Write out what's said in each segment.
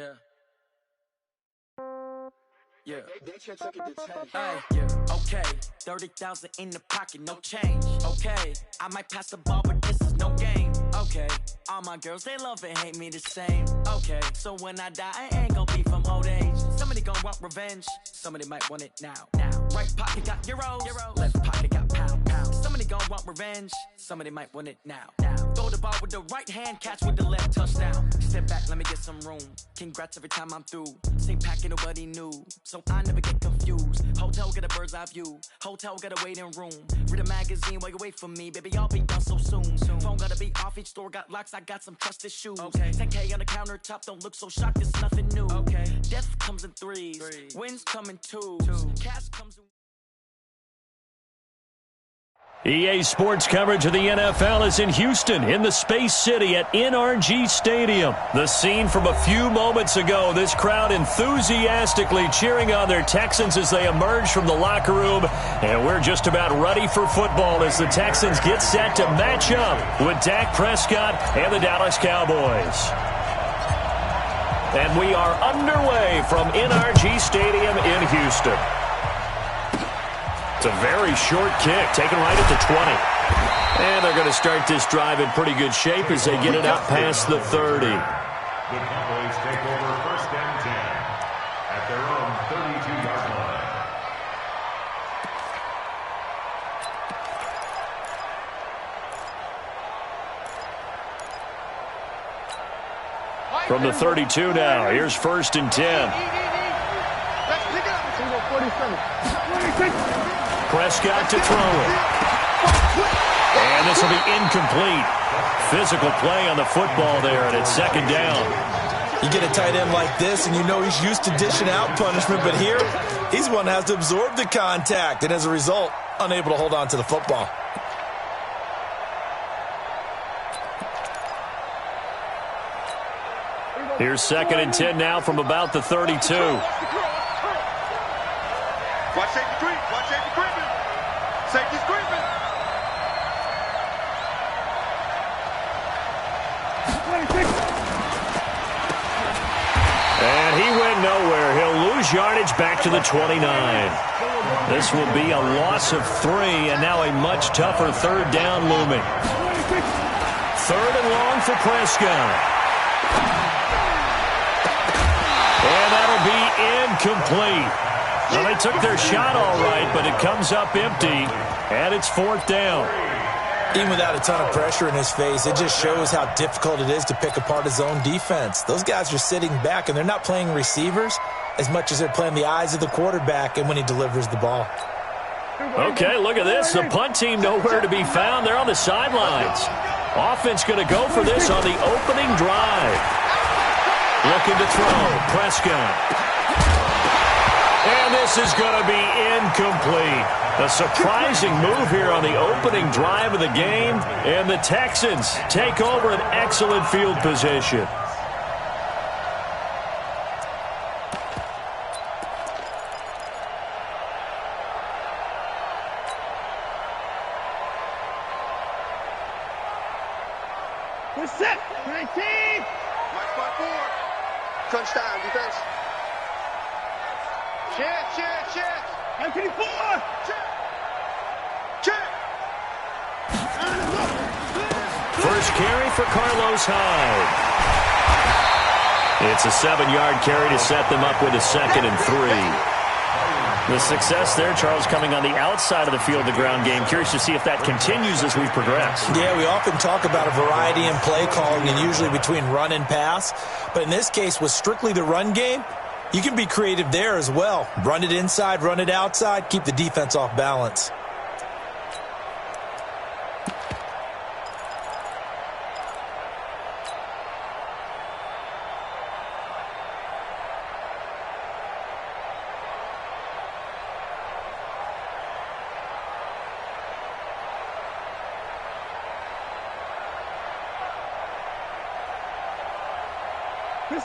Yeah. Yeah. They took it to 10. Hey, yeah. Okay. 30,000 in the pocket, no change. Okay. I might pass the ball, but this is no game. Okay. All my girls, they love and hate me the same. Okay. So when I die, I ain't gonna be from old age. Somebody gonna want revenge. Somebody might want it now. Right pocket got euros. Left pocket got pound. Somebody gonna want revenge. Somebody might want it now. Throw the ball with the right hand, catch with the left, touchdown. Step back, let me get some room. Congrats every time I'm through. Same packet, nobody knew, so I never get confused. Hotel get a bird's eye view. Hotel got a waiting room. Read a magazine while you wait for me, baby. I'll be done so soon. Phone gotta be off. Each store got locks. I got some trusted shoes. Okay. 10K on the countertop. Don't look so shocked. It's nothing new. Okay. Death comes in threes. Wins come in twos. Cash comes in. EA Sports coverage of the NFL is in Houston, in the Space City at NRG Stadium. The scene from a few moments ago, this crowd enthusiastically cheering on their Texans as they emerge from the locker room. And we're just about ready for football as the Texans get set to match up with Dak Prescott and the Dallas Cowboys. And we are underway from NRG Stadium in Houston. It's a very short kick, taken right at the 20. And they're going to start this drive in pretty good shape as they get it out past the 30. The Cowboys take over 1st and 10 at their own 32-yard line. From the 32 now, here's 1st and 10. Prescott to throw it. And this will be incomplete. Physical play on the football there, and it's 2nd down. You get a tight end like this, and you know he's used to dishing out punishment, but here, he's one that has to absorb the contact, and as a result, unable to hold on to the football. Here's 2nd and 10 now from about the 32. Watch safety creep. Watch safety creeping. Safety's creeping. And he went nowhere. He'll lose yardage back to the 29. This will be a loss of 3, and now a much tougher 3rd down looming. 3rd and long for Prescott. And that'll be incomplete. Well, they took their shot all right, but it comes up empty, and it's 4th down. Even without a ton of pressure in his face, it just shows how difficult it is to pick apart his own defense. Those guys are sitting back, and they're not playing receivers as much as they're playing the eyes of the quarterback and when he delivers the ball. Okay, look at this. The punt team nowhere to be found. They're on the sidelines. Offense going to go for this on the opening drive. Looking to throw. Prescott. And this is going to be incomplete. A surprising move here on the opening drive of the game. And the Texans take over an excellent field position. We're set. 19. Watch spot 4. Crunch time, defense. Check. 24. Check. First carry for Carlos Hyde. It's a 7-yard carry to set them up with a 2nd and 3. The success there, Charles, coming on the outside of the field, the ground game. Curious to see if that continues as we progress. Yeah, we often talk about a variety in play calling and usually between run and pass. But in this case, with strictly the run game, you can be creative there as well. Run it inside, run it outside, keep the defense off balance.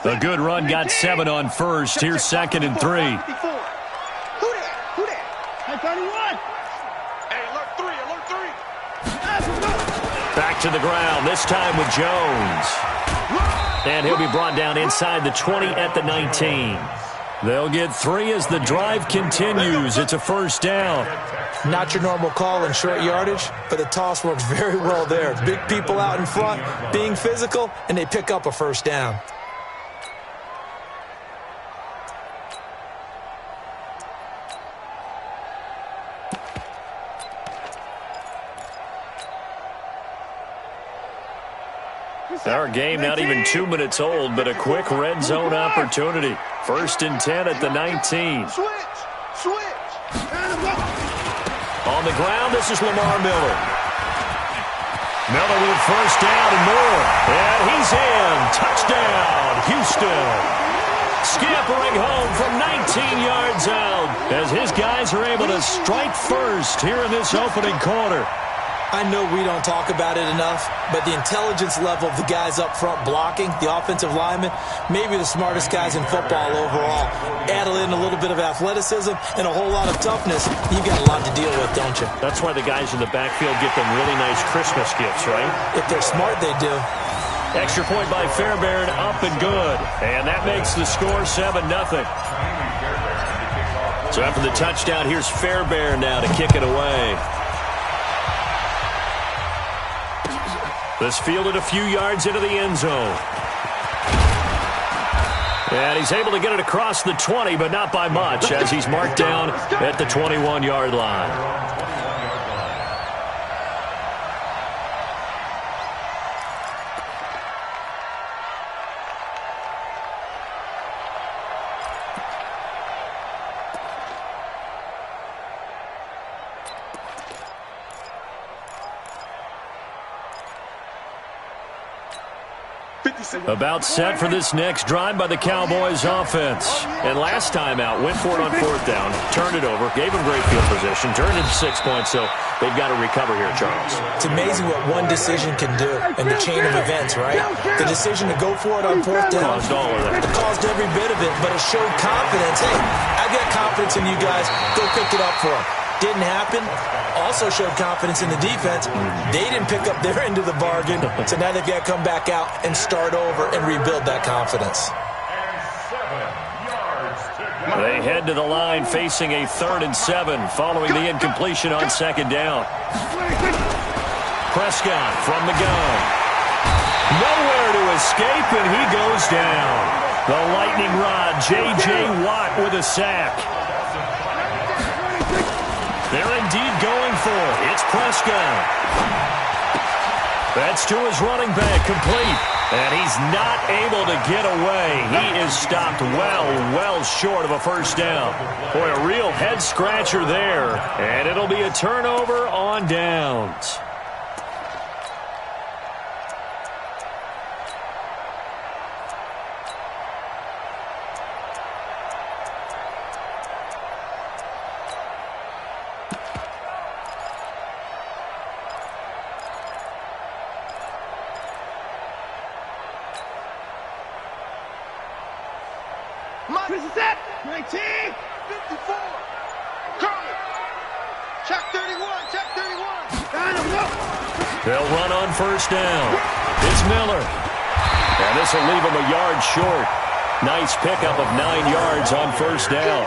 A good run got 7 on first. Here's 2nd and 3. Who that? 31. Hey, alert 3. Back to the ground, this time with Jones. And he'll be brought down inside the 20 at the 19. They'll get 3 as the drive continues. It's a first down. Not your normal call in short yardage, but the toss works very well there. Big people out in front, being physical, and they pick up a first down. Our game not even 2 minutes old, but a quick red zone opportunity. 1st and 10 at the 19. Switch. On the ground, this is Lamar Miller. Miller with first down and more. And he's in. Touchdown, Houston. Scampering home from 19 yards out as his guys are able to strike first here in this opening quarter. I know we don't talk about it enough, but the intelligence level of the guys up front blocking, the offensive linemen, maybe the smartest guys in football overall. Add in a little bit of athleticism and a whole lot of toughness, you've got a lot to deal with, don't you? That's why the guys in the backfield get them really nice Christmas gifts, right? If they're smart, they do. Extra point by Fairbairn, up and good. And that makes the score 7-0. So after the touchdown, here's Fairbairn now to kick it away. This fielded a few yards into the end zone. And he's able to get it across the 20, but not by much, as he's marked down at the 21-yard line. About set for this next drive by the Cowboys offense. And last time out, went for it on 4th down, turned it over, gave them great field position, turned it into 6 points, so they've got to recover here, Charles. It's amazing what one decision can do in the chain of events, right? The decision to go for it on 4th down caused all of that. It caused every bit of it, but it showed confidence. Hey, I've got confidence in you guys. Go pick it up for them. Didn't happen. Also showed confidence in the defense. They didn't pick up their end of the bargain, so now they've got to come back out and start over and rebuild that confidence. They head to the line facing a 3rd and 7 following the incompletion on 2nd down. Prescott from the gun. Nowhere to escape, and he goes down. The lightning rod, J.J. Watt with a sack. They're indeed going for it. It's Prescott. That's to his running back, complete. And he's not able to get away. He is stopped well short of a first down. Boy, a real head-scratcher there. And it'll be a turnover on downs. Set. 19. 54. Curly. Check 31. Check 31. They'll run on first down. It's Miller. And this will leave him a yard short. Nice pickup of 9 yards on first down.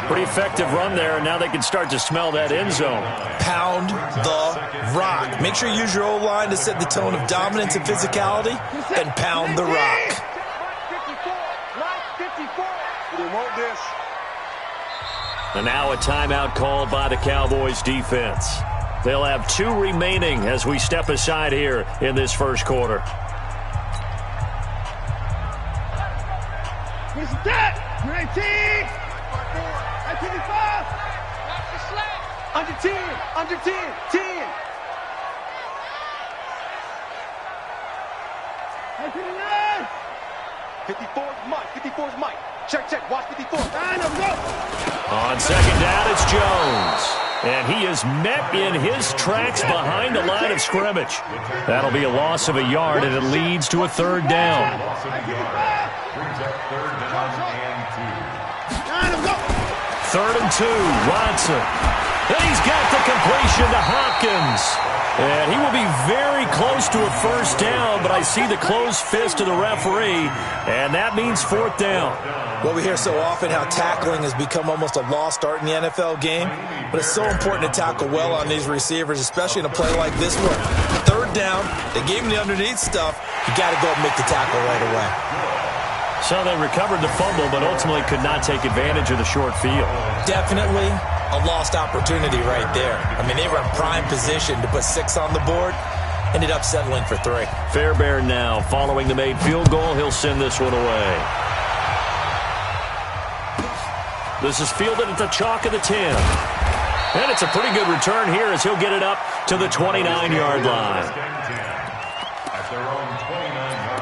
Pretty effective run there, and now they can start to smell that end zone. Pound the rock. Make sure you use your O-line to set the tone of dominance and physicality, and pound the rock. And now a timeout called by the Cowboys defense. They'll have 2 remaining as we step aside here in this first quarter. Set. 19. 25. Under 10. Under 10. 10. 59. 54 is Mike. 54 is Mike. Check. Watch 54. On second down, it's Jones. And he is met in his tracks behind the line of scrimmage. That'll be a loss of a yard, and it leads to a 3rd down. 3rd and 2, Watson. And he's got the completion to Hopkins. And he will be very close to a first down, but I see the closed fist of the referee, and that means fourth down. Well, we hear so often how tackling has become almost a lost art in the NFL game, but it's so important to tackle well on these receivers, especially in a play like this one. Third down, they gave him the underneath stuff. You got to go and make the tackle right away. So they recovered the fumble, but ultimately could not take advantage of the short field. Definitely a lost opportunity right there. I mean, they were in prime position to put 6 on the board. Ended up settling for 3. Fairbairn now following the made field goal. He'll send this one away. This is fielded at the chalk of the 10. And it's a pretty good return here as he'll get it up to the 29-yard line. At their own 29-yard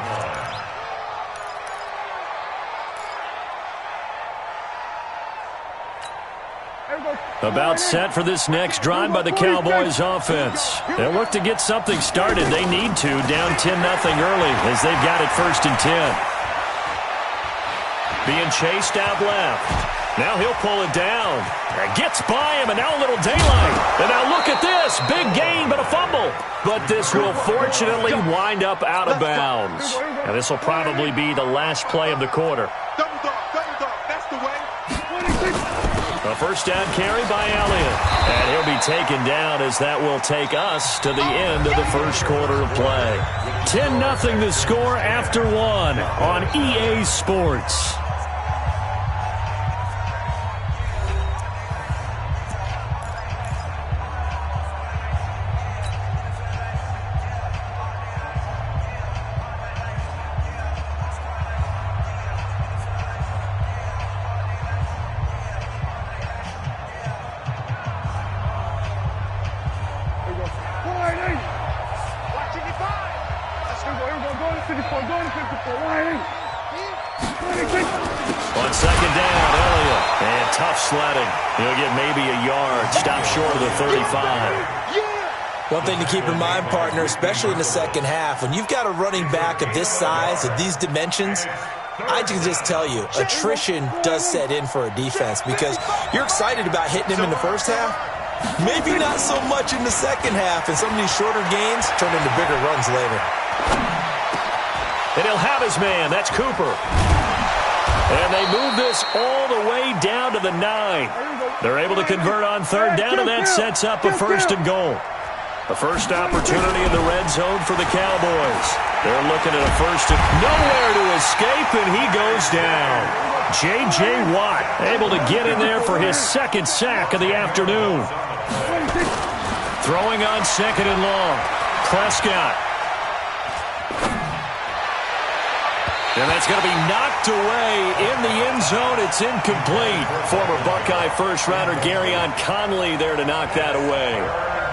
line. About set for this next drive by the Cowboys offense. They'll look to get something started. They need to, down 10-0 early as they've got it 1st and 10. Being chased out left. Now he'll pull it down. Gets by him, and now a little daylight. And now look at this. Big gain, but a fumble. But this will fortunately wind up out of bounds. And this will probably be the last play of the quarter. Double dog, that's the way. A first down carry by Elliott. And he'll be taken down as that will take us to the end of the first quarter of play. 10-0 the score after 1 on EA Sports. On second down, Elliott. And tough sledding. He'll get maybe a yard. Stop short of the 35. One thing to keep in mind, partner, especially in the second half, when you've got a running back of this size, of these dimensions, I can just tell you, attrition does set in for a defense because you're excited about hitting him in the first half. Maybe not so much in the second half, and some of these shorter gains turn into bigger runs later. And he'll have his man. That's Cooper. And they move this all the way down to the 9. They're able to convert on third down, and that sets up a 1st and goal. A first opportunity in the red zone for the Cowboys. They're looking at a 1st and nowhere to escape, and he goes down. J.J. Watt able to get in there for his 2nd sack of the afternoon. Throwing on 2nd and long. Prescott. And that's going to be knocked away in the end zone. It's incomplete. Former Buckeye first-rounder Garyon Conley there to knock that away.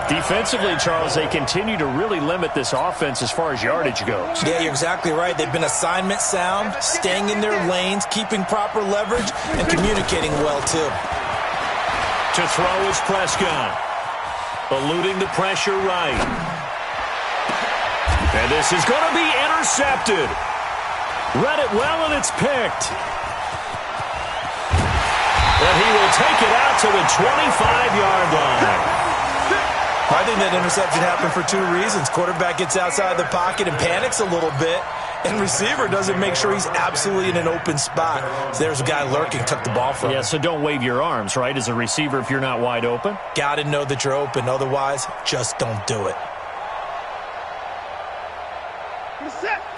Defensively, Charles, they continue to really limit this offense as far as yardage goes. Yeah, you're exactly right. They've been assignment sound, staying in their lanes, keeping proper leverage, and communicating well, too. To throw is Prescott. Eluding the pressure right. And this is going to be intercepted. Read it well, and it's picked. And he will take it out to the 25-yard line. I think that interception happened for 2 reasons. Quarterback gets outside the pocket and panics a little bit, and receiver doesn't make sure he's absolutely in an open spot. So there's a guy lurking, took the ball from him. Yeah, so don't wave your arms, right, as a receiver if you're not wide open? Got to know that you're open. Otherwise, just don't do it.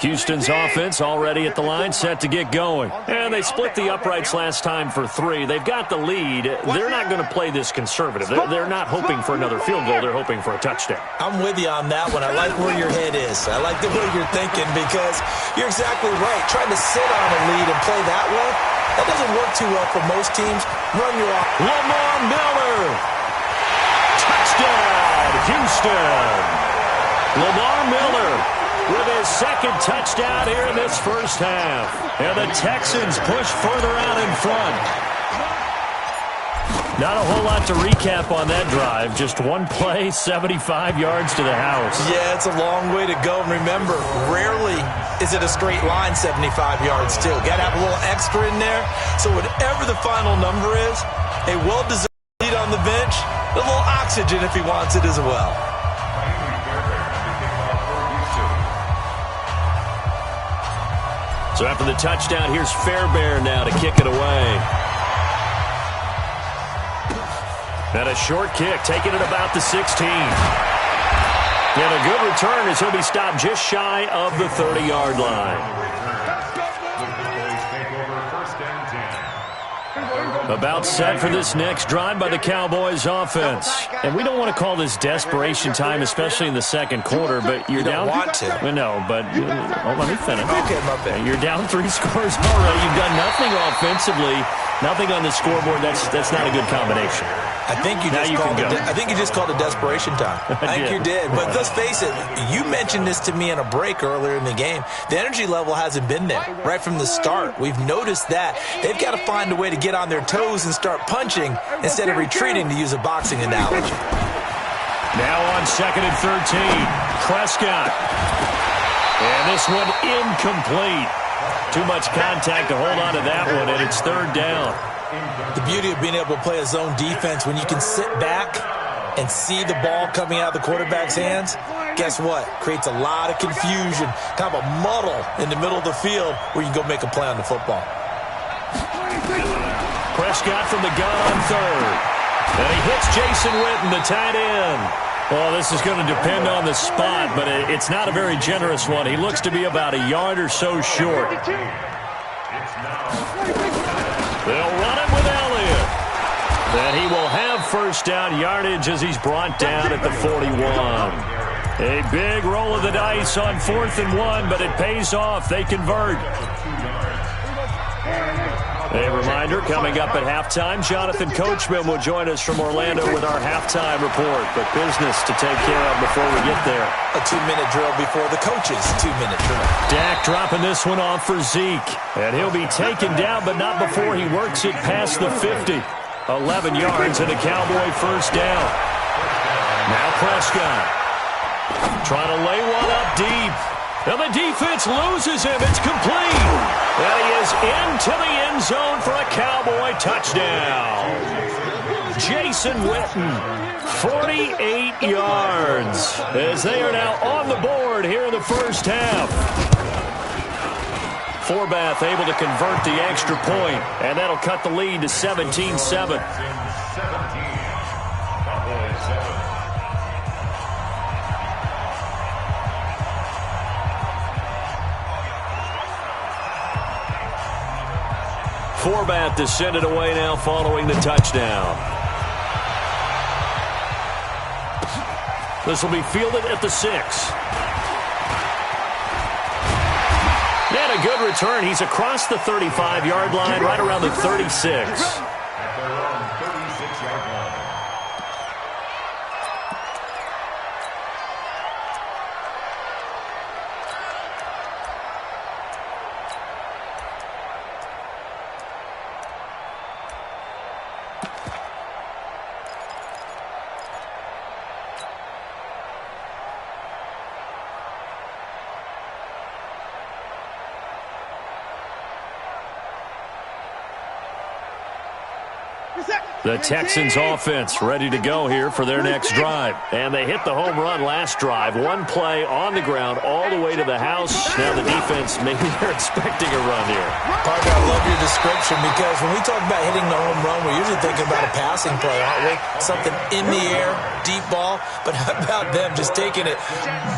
Houston's offense already at the line, set to get going. And they split the uprights last time for 3. They've got the lead. They're not going to play this conservative. They're not hoping for another field goal. They're hoping for a touchdown. I'm with you on that one. I like where your head is. I like the way you're thinking because you're exactly right. Trying to sit on a lead and play that way, that doesn't work too well for most teams. Run your off. Lamar Miller. Touchdown, Houston. Lamar Miller with his 2nd touchdown here in this first half. And the Texans push further out in front. Not a whole lot to recap on that drive. Just one play, 75 yards to the house. Yeah, it's a long way to go. And remember, rarely is it a straight line 75 yards, too. Got to have a little extra in there. So whatever the final number is, a well-deserved lead on the bench, a little oxygen if he wants it as well. So after the touchdown, here's Fairbairn now to kick it away. And a short kick, taking it about the 16. And a good return as he'll be stopped just shy of the 30-yard line. About set for this next drive by the Cowboys offense. And we don't want to call this desperation time, especially in the second quarter, but you're down. You don't want to. No, but let me finish. Okay, my bad. You're down 3 scores already. You've done nothing offensively, nothing on the scoreboard. That's not a good combination. I think you just called it desperation time. I think you did. But let's face it, you mentioned this to me in a break earlier in the game. The energy level hasn't been there right from the start. We've noticed that. They've got to find a way to get on their toes and start punching instead of retreating, to use a boxing analogy. Now on 2nd and 13, Prescott. And this one incomplete. Too much contact to hold on to that one, and it's 3rd down. The beauty of being able to play a zone defense, when you can sit back and see the ball coming out of the quarterback's hands, guess what? Creates a lot of confusion, kind of a muddle in the middle of the field where you can go make a play on the football. Prescott from the gun on 3rd. And he hits Jason Witten, the tight end. Well, this is going to depend on the spot, but it's not a very generous one. He looks to be about a yard or so short. They'll run it with Elliott. And he will have 1st down yardage as he's brought down at the 41. A big roll of the dice on 4th and 1, but it pays off. They convert. A reminder, coming up at halftime, Jonathan Coachman will join us from Orlando with our halftime report. But business to take care of before we get there. A 2-minute drill before the coach's 2-minute drill. Dak dropping this one off for Zeke. And he'll be taken down, but not before he works it past the 50. 11 yards and a Cowboy 1st down. Now Prescott. Trying to lay one up deep. And the defense loses him. It's complete. And he is into the end zone for a Cowboy touchdown. Jason Witten, 48 yards, as they are now on the board here in the 1st half. Forbath able to convert the extra point, and that'll cut the lead to 17-7. Forbath descended away now following the touchdown. This will be fielded at the 6. And a good return. He's across the 35-yard line, right around the 36. The Texans offense ready to go here for their next drive. And they hit the home run last drive. One play on the ground all the way to the house. Now the defense, maybe they're expecting a run here. Parker, I love your description, because when we talk about hitting the home run, we're usually thinking about a passing play, aren't we? Something in the air, deep ball. But how about them just taking it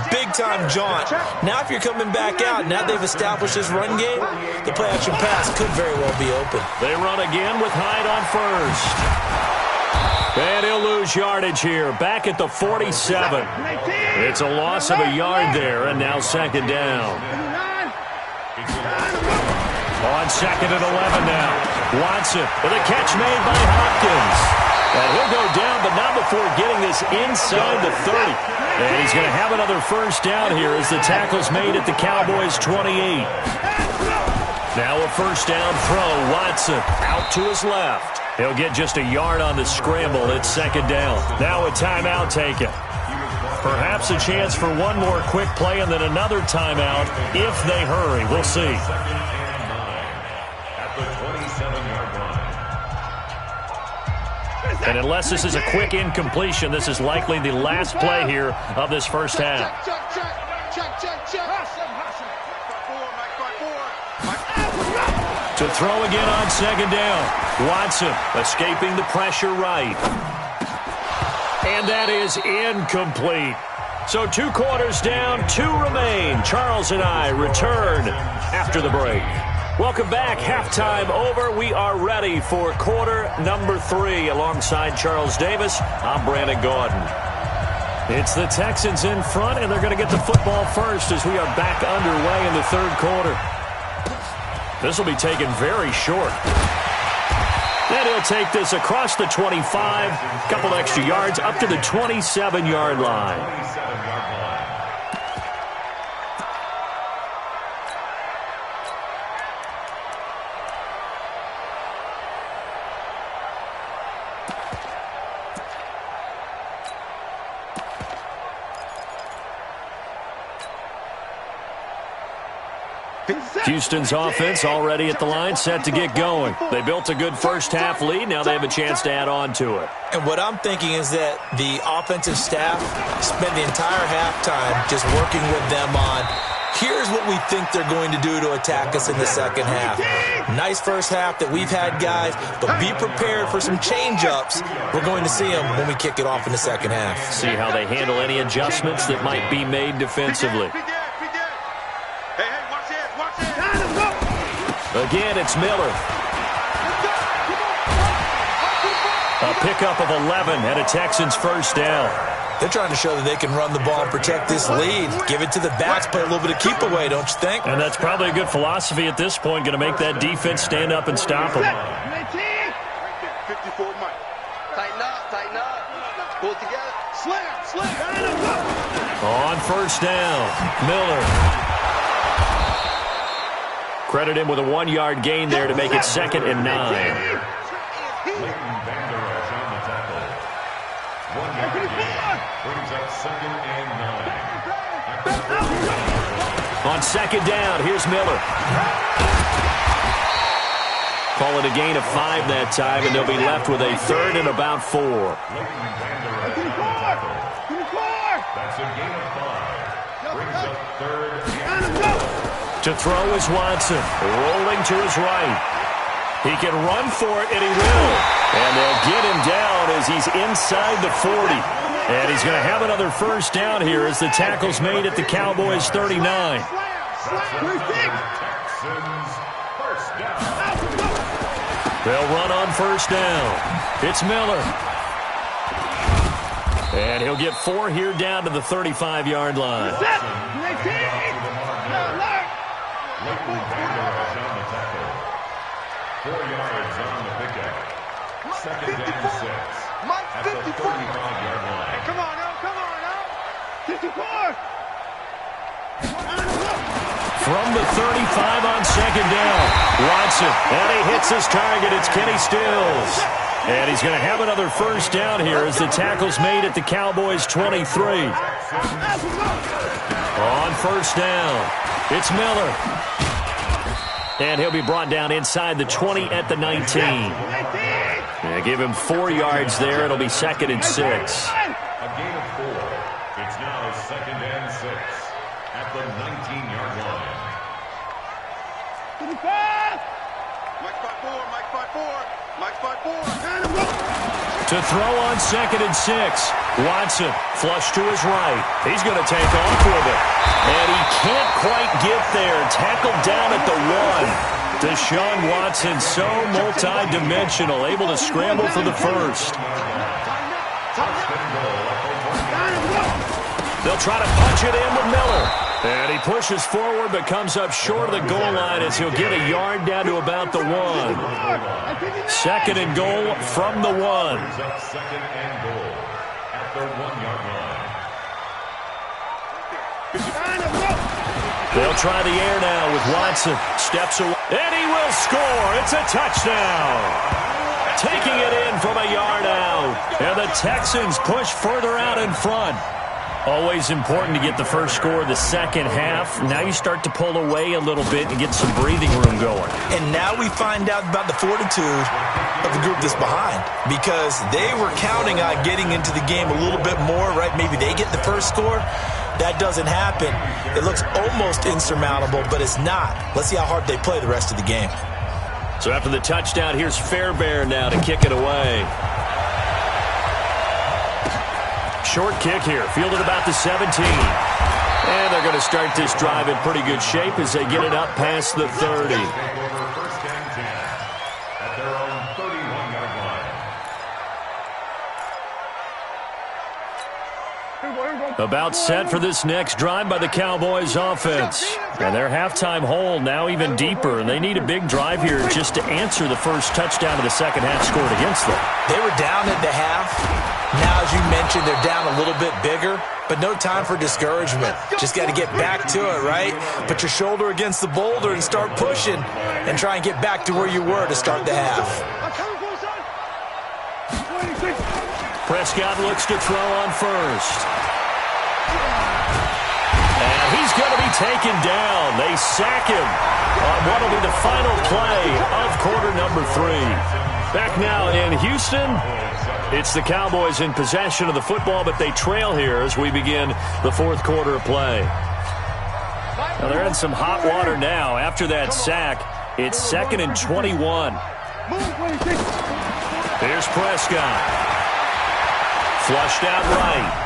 big-time jaunt? Now if you're coming back out, now they've established this run game, the play-action pass could very well be open. They run again with Hyde on 1st. And he'll lose yardage here, back at the 47. It's a loss of a yard there, and now 2nd down. On 2nd and 11 now. Watson with a catch made by Hopkins. And he'll go down, but not before getting this inside the 30. And he's going to have another 1st down here as the tackle's made at the Cowboys' 28. Now a 1st down throw. Watson out to his left. He'll get just a yard on the scramble. It's 2nd down. Now a timeout taken. Perhaps a chance for one more quick play and then another timeout if they hurry. We'll see. And unless this is a quick incompletion, this is likely the last play here of this 1st half. To throw again on second down. Watson escaping the pressure right. And that is incomplete. So 2 quarters down, 2 remain. Charles and I return after the break. Welcome back. Halftime over. We are ready for quarter number 3. Alongside Charles Davis, I'm Brandon Gaudin. It's the Texans in front, and they're going to get the football first as we are back underway in the third quarter. This will be taken very short. And he'll take this across the 25, a couple extra yards, up to the 27-yard line. Houston's offense already at the line, set to get going. They built a good first-half lead. Now they have a chance to add on to it. And what I'm thinking is that the offensive staff spent the entire halftime just working with them on, here's what we think they're going to do to attack us in the second half. Nice first half that we've had, guys, but be prepared for some change-ups. We're going to see them when we kick it off in the second half. See how they handle any adjustments that might be made defensively. Again, it's Miller. A pickup of 11 and a Texans first down. They're trying to show that they can run the ball and protect this lead. Give it to the backs, play a little bit of keep away, don't you think? And that's probably a good philosophy at this point. Going to make that defense stand up and stop them. 54 Mike. Tighten up. Pull it together. Slam. On first down, Miller. Credit him with a 1-yard gain there to make it 2nd and 9. On second down, here's Miller. Call it a gain of 5 that time, and they'll be left with a 3rd and about 4. That's a gain of 5. Brings up 3rd. To throw is Watson, rolling to his right. He can run for it, and he will. And they'll get him down as he's inside the 40. And he's going to have another first down here as the tackle's made at the Cowboys' 39. They'll run on first down. It's Miller. And he'll get 4 here down to the 35-yard line. Leighton Vander Esch on the tackle. 4 yards on the pickup. 2nd and 6. At the 35-yard line. Come on now. 54. From the 35 on second down, Watson, and he hits his target. It's Kenny Stills. And he's going to have another first down here as the tackle's made at the Cowboys' 23. On first down, it's Miller. And he'll be brought down inside the 20 at the 19. Yeah, give him 4 yards there. It'll be 2nd and 6. A gain of 4. It's now 2nd and 6 at the 19-yard line. Mike 5-4. To throw on 2nd and 6. Watson, flush to his right. He's going to take off with it. And he can't quite get there. Tackled down at the 1. Deshaun Watson, so multi-dimensional, able to scramble for the first. They'll try to punch it in with Miller. And he pushes forward but comes up short of the goal line as he'll get a yard down to about the 1. 2nd and goal from the 1. 2nd and goal at the 1-yard line. They'll try the air now with Watson. Steps away. And he will score. It's a touchdown. Taking it in from a yard out. And the Texans push further out in front. Always important to get the first score of the second half. Now you start to pull away a little bit and get some breathing room going. And now we find out about the fortitude of the group that's behind, because they were counting on getting into the game a little bit more, right? Maybe they get the first score. That doesn't happen. It looks almost insurmountable, but it's not. Let's see how hard they play the rest of the game. So after the touchdown, here's Fairbairn now to kick it away. Short kick here, fielded about the 17. And they're going to start this drive in pretty good shape as they get it up past the 30. First and 10 at their own 31-yard line. About set for this next drive by the Cowboys offense. And their halftime hole now even deeper. And they need a big drive here just to answer the first touchdown of the second half scored against them. They were down at the half. Now, as you mentioned, they're down a little bit bigger, but no time for discouragement. Just got to get back to it, right? Put your shoulder against the boulder and start pushing and try and get back to where you were to start the half. Prescott looks to throw on first. And he's going to be taken down. They sack him on what will be the final play of quarter number 3. Back now in Houston, it's the Cowboys in possession of the football, but they trail here as we begin the fourth quarter of play. Now they're in some hot water now. After that sack, it's 2nd and 21. Here's Prescott. Flushed out right.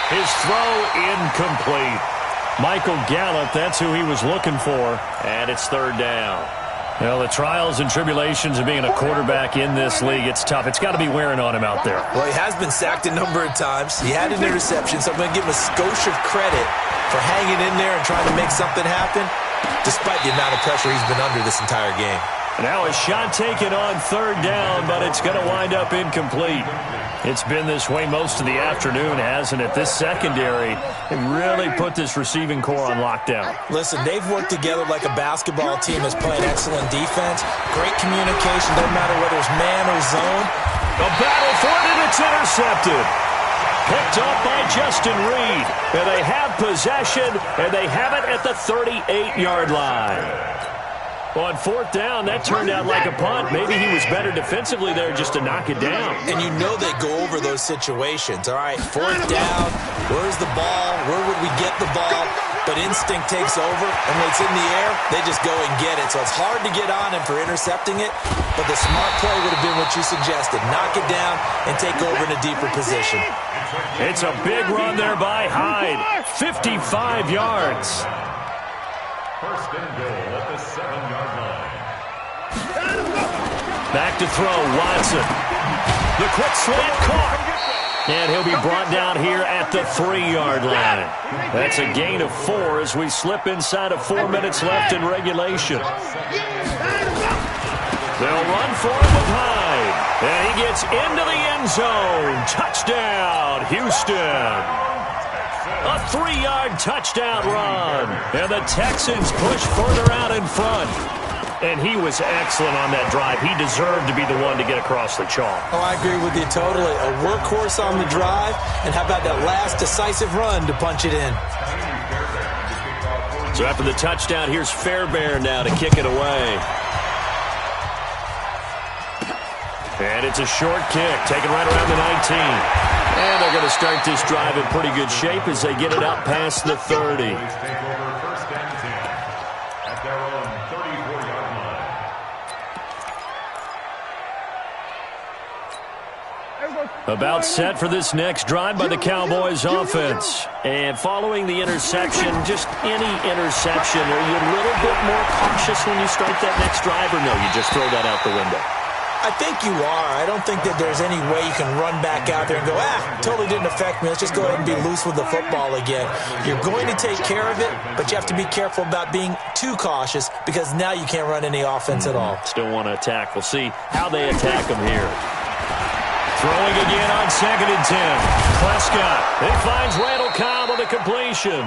His throw incomplete. Michael Gallup, that's who he was looking for, and it's 3rd down. Well, the trials and tribulations of being a quarterback in this league, it's tough. It's got to be wearing on him out there. Well, he has been sacked a number of times. He had an interception, so I'm going to give him a skosh of credit for hanging in there and trying to make something happen, despite the amount of pressure he's been under this entire game. Now a shot taken on 3rd down, but it's going to wind up incomplete. It's been this way most of the afternoon, hasn't it? This secondary really put this receiving core on lockdown. Listen, they've worked together like a basketball team that's playing excellent defense. Great communication, doesn't matter whether it's man or zone. A battle for it, and it's intercepted. Picked up by Justin Reed. And they have possession, and they have it at the 38-yard line. On 4th down, that turned out like a punt. Maybe he was better defensively there just to knock it down. And you know they go over those situations. All right, 4th down, where's the ball? Where would we get the ball? But instinct takes over, and when it's in the air, they just go and get it. So it's hard to get on him for intercepting it, but the smart play would have been what you suggested. Knock it down and take over in a deeper position. It's a big run there by Hyde. 55 yards. First and goal at the 7-yard line. Back to throw, Watson. The quick slant caught. And he'll be brought down here at the 3-yard line. That's a gain of 4 as we slip inside of 4 minutes left in regulation. They'll run for him with Hyde. And he gets into the end zone. Touchdown, Houston. A 3-yard touchdown run. And the Texans push further out in front. And he was excellent on that drive. He deserved to be the one to get across the chalk. Oh, I agree with you totally. A workhorse on the drive. And how about that last decisive run to punch it in? So after the touchdown, here's Fairbairn now to kick it away. And it's a short kick, taken right around the 19. And they're going to start this drive in pretty good shape as they get it up past the 30. About set for this next drive by the Cowboys offense. And following the interception, just any interception, are you a little bit more cautious when you start that next drive, or no, you just throw that out the window? I think you are. I don't think that there's any way you can run back out there and go, totally didn't affect me. Let's just go ahead and be loose with the football again. You're going to take care of it, but you have to be careful about being too cautious because now you can't run any offense at all. Still want to attack. We'll see how they attack them here. Throwing again on 2nd and 10. Prescott. It finds Randall Cobb on the completion.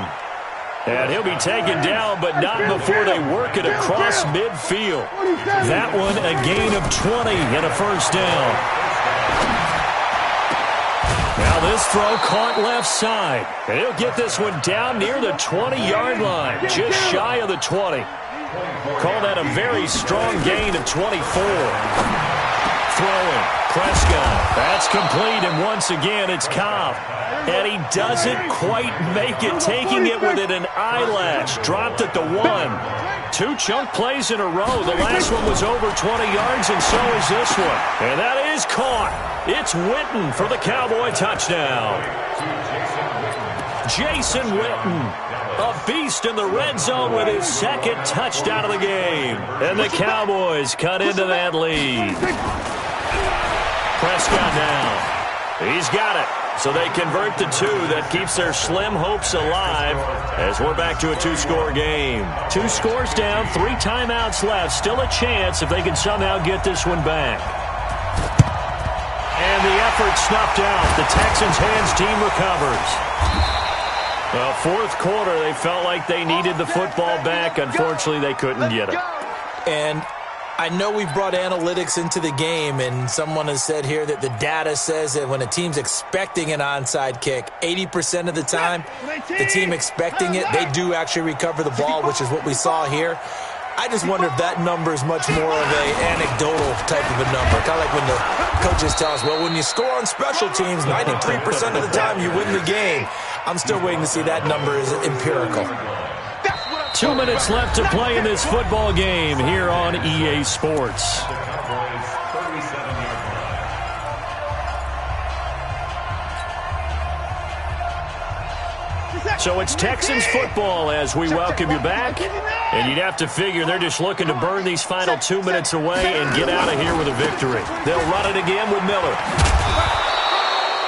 And he'll be taken down, but not before they work it across midfield. That one a gain of 20 and a first down. Now this throw caught left side. And he'll get this one down near the 20-yard line, just shy of the 20. Call that a very strong gain of 24. Throwing. Prescott. That's complete, and once again, it's Cobb. And he doesn't quite make it, taking it within an eyelash. Dropped at the 1. 2 chunk plays in a row. The last one was over 20 yards, and so is this one. And that is caught. It's Witten for the Cowboy touchdown. Jason Witten, a beast in the red zone with his second touchdown of the game. And the Cowboys cut into that lead. Prescott now. He's got it. So they convert the 2. That keeps their slim hopes alive as we're back to a 2-score game. 2 scores down, 3 timeouts left. Still a chance if they can somehow get this one back. And the effort snuffed out. The Texans' hands team recovers. Well, fourth quarter, they felt like they needed the football back. Unfortunately, they couldn't get it. And I know we've brought analytics into the game, and someone has said here that the data says that when a team's expecting an onside kick, 80% of the time, the team expecting it, they do actually recover the ball, which is what we saw here. I just wonder if that number is much more of an anecdotal type of a number. Kind of like when the coaches tell us, well, when you score on special teams, 93% of the time you win the game. I'm still waiting to see that number is empirical. 2 minutes left to play in this football game here on EA Sports. So it's Texans football as we welcome you back. And you'd have to figure they're just looking to burn these final 2 minutes away and get out of here with a victory. They'll run it again with Miller.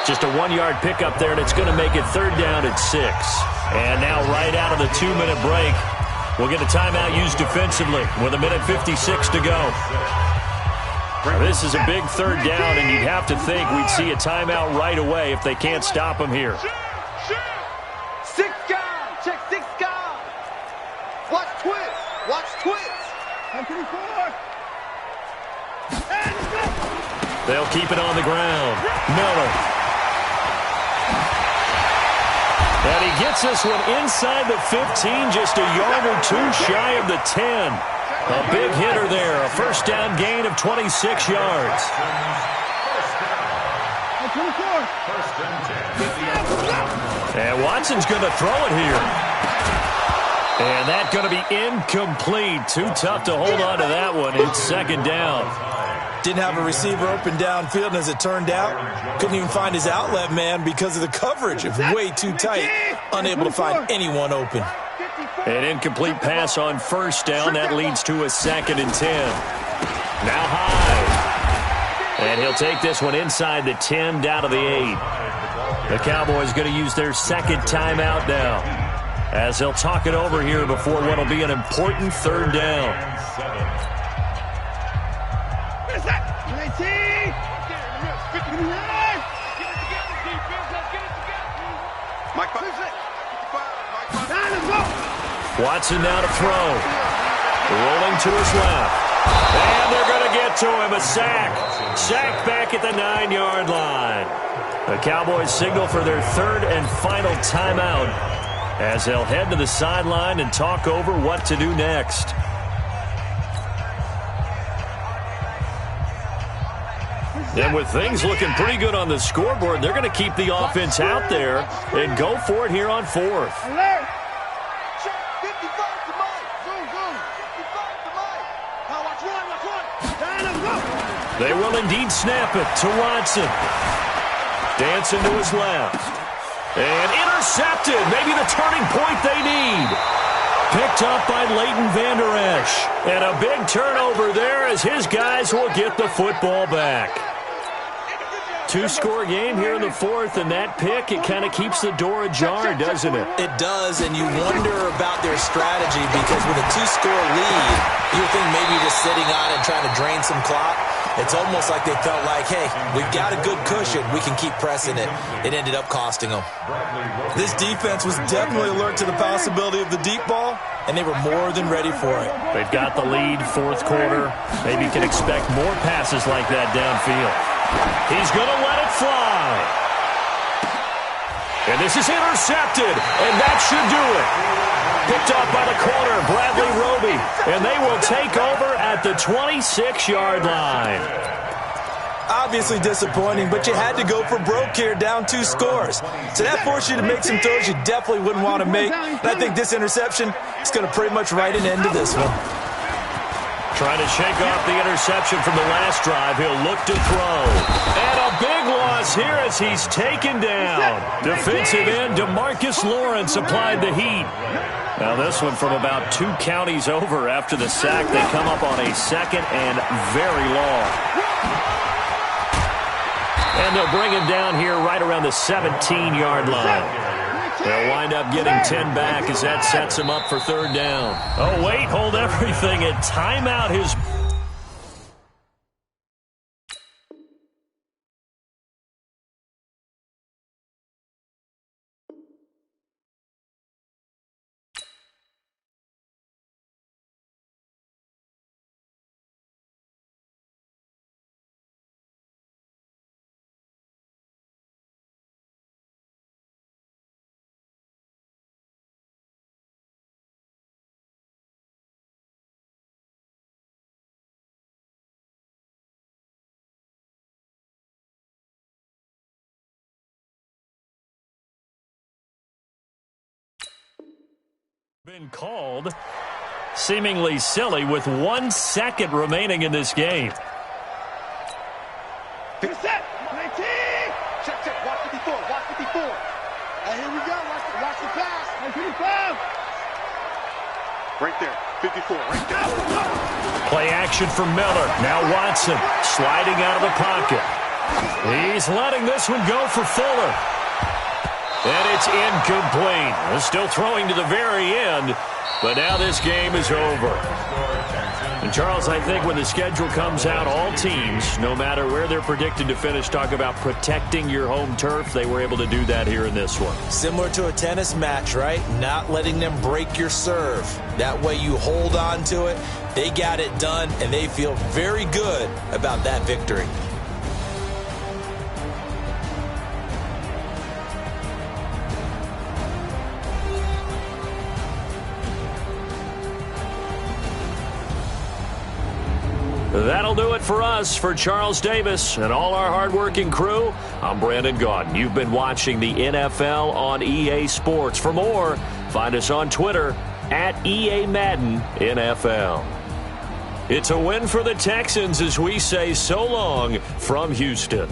Just a 1-yard pickup there, and it's going to make it 3rd down at 6. And now right out of the 2-minute break, we'll get a timeout used defensively with 1:56 to go. Now, this is a big 3rd down, and you'd have to think we'd see a timeout right away if they can't stop them here. 6 guys. Check 6 guys. Watch twist. Watch twist. 124. They'll keep it on the ground. Miller. And he gets this one inside the 15, just a yard or 2 shy of the 10. A big hitter there, a 1st down gain of 26 yards. And Watson's going to throw it here. And that's going to be incomplete. Too tough to hold on to that one. It's 2nd down. Didn't have a receiver open downfield, and as it turned out, couldn't even find his outlet man because of the coverage. It was way too tight, unable to find anyone open. An incomplete pass on 1st down. That leads to a 2nd and 10. Now high. And he'll take this one inside the 10 down to the 8. The Cowboys going to use their 2nd timeout now, as they'll talk it over here before what will be an important 3rd down. Watson now to throw. Rolling to his left. And they're going to get to him. A sack. Sack back at the 9-yard line. The Cowboys signal for their 3rd and final timeout as they'll head to the sideline and talk over what to do next. And with things looking pretty good on the scoreboard, they're going to keep the offense out there and go for it here on 4th. Alert! Check 55 to Mike. Zoom, zoom. 55 to Mike. Now watch one, watch one. And let's go. They will indeed snap it to Watson. Dancing to his left. And intercepted. Maybe the turning point they need. Picked up by Leighton Vander Esch. And a big turnover there as his guys will get the football back. 2-score game here in the 4th, and that pick, it kind of keeps the door ajar, doesn't it? It does, and you wonder about their strategy because with a 2-score lead, you think maybe just sitting on and trying to drain some clock. It's almost like they felt like, hey, we've got a good cushion. We can keep pressing it. It ended up costing them. This defense was definitely alert to the possibility of the deep ball, and they were more than ready for it. They've got the lead, 4th quarter. Maybe can expect more passes like that downfield. He's going to let it fly. And this is intercepted, and that should do it. Picked off by the corner, Bradley Roby, and they will take over at the 26-yard line. Obviously disappointing, but you had to go for broke here, down 2 scores. So that forced you to make some throws you definitely wouldn't want to make. And I think this interception is going to pretty much write an end to this one. Trying to shake off the interception from the last drive. He'll look to throw. And a big loss here as he's taken down. Defensive end DeMarcus Lawrence applied the heat. Now this one from about 2 counties over after the sack. They come up on a 2nd and very long. And they'll bring him down here right around the 17-yard line. They'll wind up getting 10 back as that sets him up for 3rd down. Oh, wait, hold everything. A timeout. His been called seemingly silly with 1 second remaining in this game. Set. 19. Check. Watch 54. Watch 54. Here we go. Watch the pass. 55. Right there. 54. Right there. Play action for Miller. Now Watson sliding out of the pocket. He's letting this one go for Fuller. And it's incomplete. Still throwing to the very end, but now this game is over. And Charles, I think when the schedule comes out, all teams, no matter where they're predicted to finish, talk about protecting your home turf. They were able to do that here in this one. Similar to a tennis match, right? Not letting them break your serve. That way you hold on to it. They got it done, and they feel very good about that victory. That'll do it for us. For Charles Davis and all our hardworking crew, I'm Brandon Gaudin. You've been watching the NFL on EA Sports. For more, find us on Twitter at EA Madden NFL. It's a win for the Texans as we say so long from Houston.